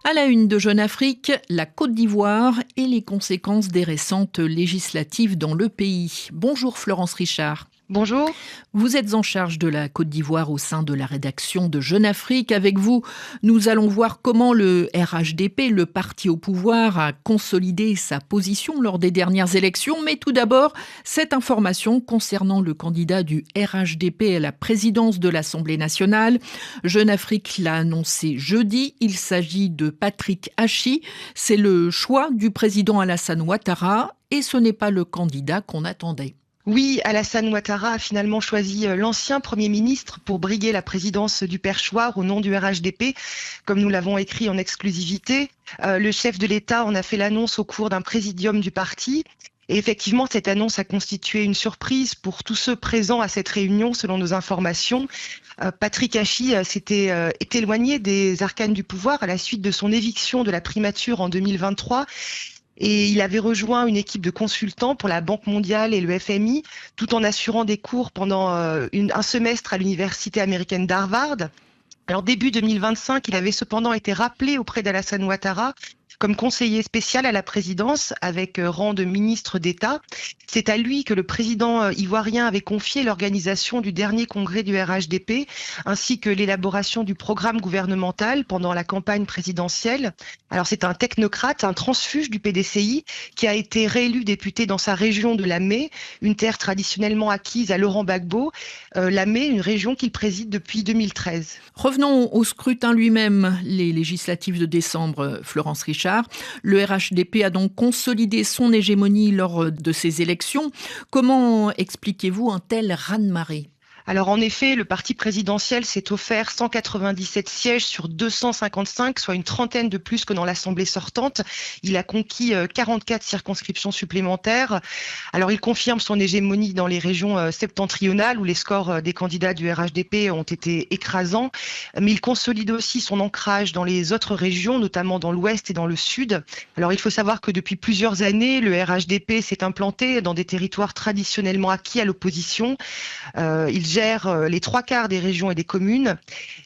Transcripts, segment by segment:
À la une de Jeune Afrique, la Côte d'Ivoire et les conséquences des récentes législatives dans le pays. Bonjour Florence Richard. Bonjour. Vous êtes en charge de la Côte d'Ivoire au sein de la rédaction de Jeune Afrique. Avec vous, nous allons voir comment le RHDP, le parti au pouvoir, a consolidé sa position lors des dernières élections. Mais tout d'abord, cette information concernant le candidat du RHDP à la présidence de l'Assemblée nationale. Jeune Afrique l'a annoncé jeudi. Il s'agit de Patrick Achi. C'est le choix du président Alassane Ouattara et ce n'est pas le candidat qu'on attendait. Oui, Alassane Ouattara a finalement choisi l'ancien Premier ministre pour briguer la présidence du Perchoir au nom du RHDP, comme nous l'avons écrit en exclusivité. Le chef de l'État en a fait l'annonce au cours d'un présidium du parti. Et effectivement, cette annonce a constitué une surprise pour tous ceux présents à cette réunion, selon nos informations. Patrick Achi est éloigné des arcanes du pouvoir à la suite de son éviction de la primature en 2023. Et il avait rejoint une équipe de consultants pour la Banque mondiale et le FMI, tout en assurant des cours pendant un semestre à l'université américaine d'Harvard. Alors début 2025, il avait cependant été rappelé auprès d'Alassane Ouattara comme conseiller spécial à la présidence avec rang de ministre d'État. C'est à lui que le président ivoirien avait confié l'organisation du dernier congrès du RHDP ainsi que l'élaboration du programme gouvernemental pendant la campagne présidentielle. Alors c'est un technocrate, un transfuge du PDCI qui a été réélu député dans sa région de Lamé, une terre traditionnellement acquise à Laurent Gbagbo. Lamé, une région qu'il préside depuis 2013. Revenons au scrutin lui-même, les législatives de décembre, Florence Richard. Le RHDP a donc consolidé son hégémonie lors de ces élections. Comment expliquez-vous un tel raz-de-marée ? Alors en effet, le parti présidentiel s'est offert 197 sièges sur 255, soit une trentaine de plus que dans l'Assemblée sortante. Il a conquis 44 circonscriptions supplémentaires. Alors il confirme son hégémonie dans les régions septentrionales où les scores des candidats du RHDP ont été écrasants. Mais il consolide aussi son ancrage dans les autres régions, notamment dans l'ouest et dans le sud. Alors il faut savoir que depuis plusieurs années, le RHDP s'est implanté dans des territoires traditionnellement acquis à l'opposition. Il gère les trois quarts des régions et des communes.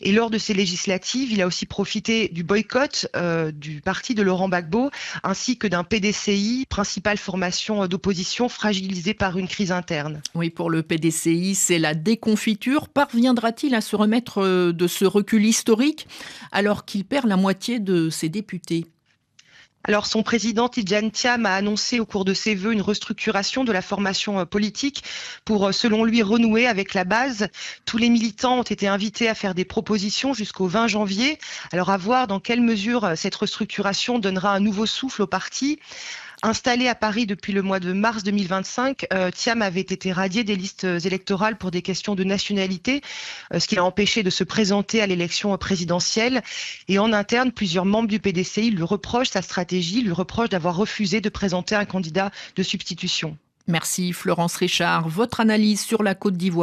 Et lors de ces législatives, il a aussi profité du boycott du parti de Laurent Gbagbo, ainsi que d'un PDCI, principale formation d'opposition fragilisée par une crise interne. Oui, pour le PDCI, c'est la déconfiture. Parviendra-t-il à se remettre de ce recul historique alors qu'il perd la moitié de ses députés ? Alors, son président Tidjane Thiam a annoncé au cours de ses vœux une restructuration de la formation politique pour, selon lui, renouer avec la base. Tous les militants ont été invités à faire des propositions jusqu'au 20 janvier. Alors, à voir dans quelle mesure cette restructuration donnera un nouveau souffle au parti. Installé à Paris depuis le mois de mars 2025, Thiam avait été radié des listes électorales pour des questions de nationalité, ce qui l'a empêché de se présenter à l'élection présidentielle. Et en interne, plusieurs membres du PDCI lui reprochent sa stratégie, lui reprochent d'avoir refusé de présenter un candidat de substitution. Merci Florence Richard. Votre analyse sur la Côte d'Ivoire.